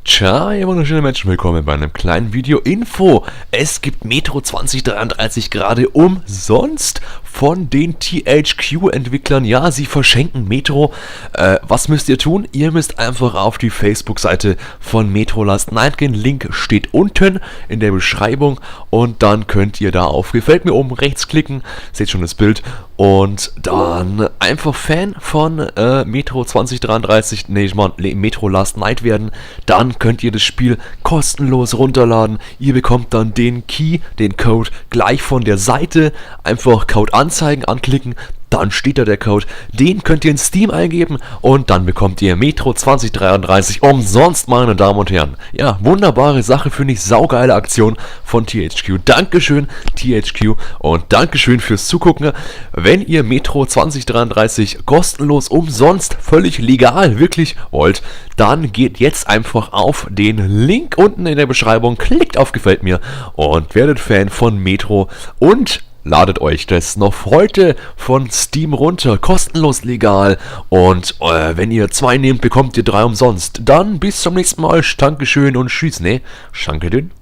Ciao, ihr wunderschönen Menschen, willkommen bei einem kleinen Video-Info. Es gibt Metro 2033 gerade umsonst von den THQ-Entwicklern. Ja, sie verschenken Metro. Was müsst ihr tun? Ihr müsst einfach auf die Facebook-Seite von Metro Last Night gehen. Link steht unten in der Beschreibung und dann könnt ihr da auf Gefällt mir oben rechts klicken. Seht schon das Bild. Und dann einfach Fan von Metro 2033, Metro Last Night werden. Dann könnt ihr das Spiel kostenlos runterladen. Ihr bekommt dann den Key, den Code gleich von der Seite. Einfach Code anzeigen, anklicken. Dann steht da der Code, den könnt ihr in Steam eingeben und dann bekommt ihr Metro 2033 umsonst, meine Damen und Herren. Ja, wunderbare Sache, finde ich, saugeile Aktion von THQ. Dankeschön THQ und Dankeschön fürs Zugucken. Wenn ihr Metro 2033 kostenlos, umsonst, völlig legal, wirklich wollt, dann geht jetzt einfach auf den Link unten in der Beschreibung, klickt auf Gefällt mir und werdet Fan von Metro und ladet euch das noch heute von Steam runter, kostenlos legal. Und wenn ihr 2 nehmt, bekommt ihr 3 umsonst. Dann bis zum nächsten Mal. Dankeschön und tschüss, ne? Danke dünn.